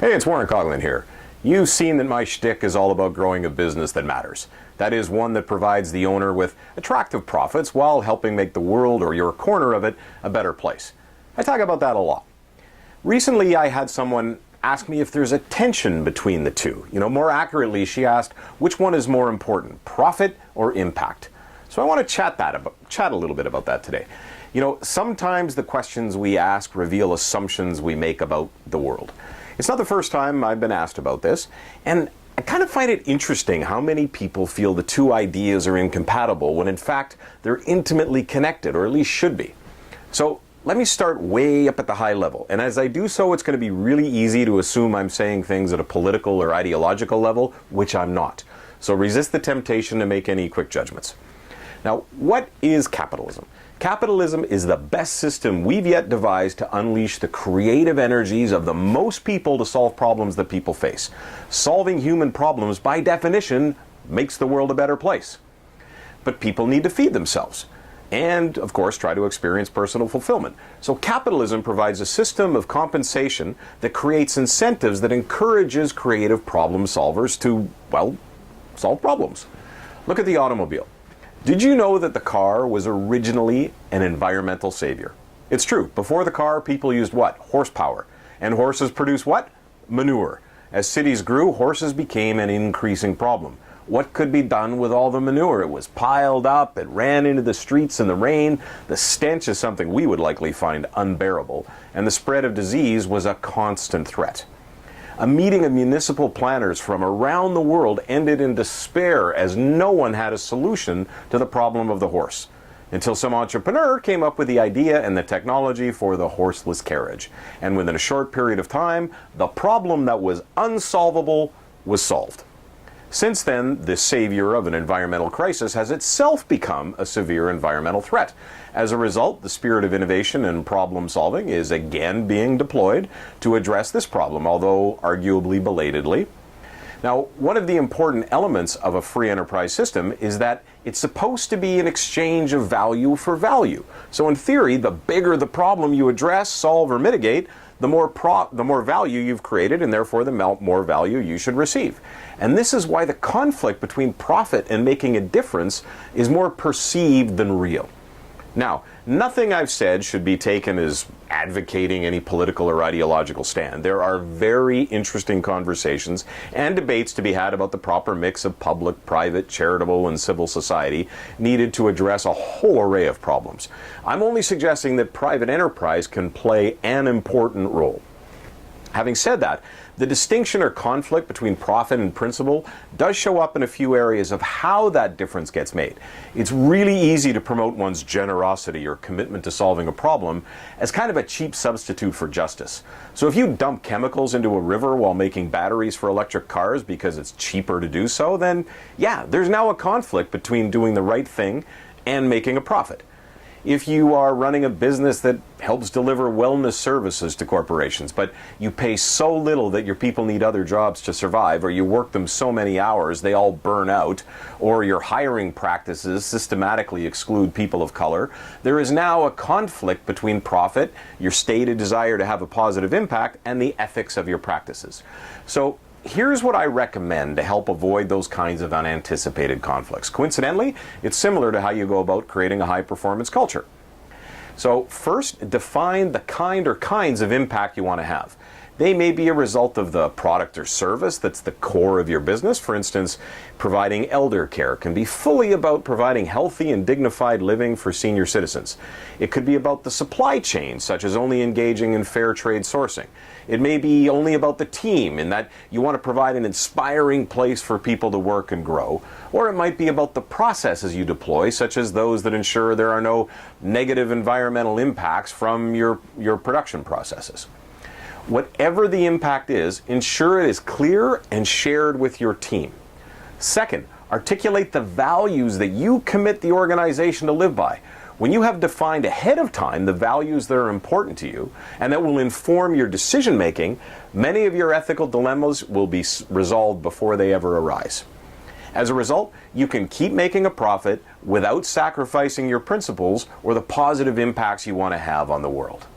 Hey, it's Warren Coughlin here. You've seen that my shtick is all about growing a business that matters. That is, one that provides the owner with attractive profits while helping make the world, or your corner of it, a better place. I talk about that a lot. Recently, I had someone ask me if there's a tension between the two. More accurately, she asked, which one is more important, profit or impact? So I want to chat a little bit about that today. Sometimes the questions we ask reveal assumptions we make about the world. It's not the first time I've been asked about this, and I kind of find it interesting how many people feel the two ideas are incompatible when in fact they're intimately connected, or at least should be. So let me start way up at the high level, and as I do so, it's going to be really easy to assume I'm saying things at a political or ideological level, which I'm not. So resist the temptation to make any quick judgments. Now, what is capitalism? Capitalism is the best system we've yet devised to unleash the creative energies of the most people to solve problems that people face. Solving human problems, by definition, makes the world a better place. But people need to feed themselves and, of course, try to experience personal fulfillment. So capitalism provides a system of compensation that creates incentives that encourages creative problem solvers to, solve problems. Look at the automobile. Did you know that the car was originally an environmental savior? It's true. Before the car, people used what? Horsepower. And horses produce what? Manure. As cities grew, horses became an increasing problem. What could be done with all the manure? It was piled up, it ran into the streets in the rain. The stench is something we would likely find unbearable, and the spread of disease was a constant threat. A meeting of municipal planners from around the world ended in despair as no one had a solution to the problem of the horse, until some entrepreneur came up with the idea and the technology for the horseless carriage. And within a short period of time, the problem that was unsolvable was solved. Since then, this savior of an environmental crisis has itself become a severe environmental threat. As a result, the spirit of innovation and problem solving is again being deployed to address this problem, although arguably belatedly. Now, one of the important elements of a free enterprise system is that it's supposed to be an exchange of value for value. So in theory, the bigger the problem you address, solve, or mitigate, the more value you've created, and therefore the more value you should receive. And this is why the conflict between profit and making a difference is more perceived than real. Now, nothing I've said should be taken as advocating any political or ideological stand. There are very interesting conversations and debates to be had about the proper mix of public, private, charitable, and civil society needed to address a whole array of problems. I'm only suggesting that private enterprise can play an important role. Having said that, the distinction or conflict between profit and principle does show up in a few areas of how that difference gets made. It's really easy to promote one's generosity or commitment to solving a problem as kind of a cheap substitute for justice. So if you dump chemicals into a river while making batteries for electric cars because it's cheaper to do so, then yeah, there's now a conflict between doing the right thing and making a profit. If you are running a business that helps deliver wellness services to corporations, but you pay so little that your people need other jobs to survive, or you work them so many hours they all burn out, or your hiring practices systematically exclude people of color, there is now a conflict between profit, your stated desire to have a positive impact, and the ethics of your practices. So here's what I recommend to help avoid those kinds of unanticipated conflicts. Coincidentally, it's similar to how you go about creating a high-performance culture. So first, define the kind or kinds of impact you want to have. They may be a result of the product or service that's the core of your business. For instance, providing elder care can be fully about providing healthy and dignified living for senior citizens. It could be about the supply chain, such as only engaging in fair trade sourcing. It may be only about the team, in that you want to provide an inspiring place for people to work and grow. Or it might be about the processes you deploy, such as those that ensure there are no negative environmental impacts from your production processes. Whatever the impact is, ensure it is clear and shared with your team. Second, articulate the values that you commit the organization to live by. When you have defined ahead of time the values that are important to you and that will inform your decision making, many of your ethical dilemmas will be resolved before they ever arise. As a result, you can keep making a profit without sacrificing your principles or the positive impacts you want to have on the world.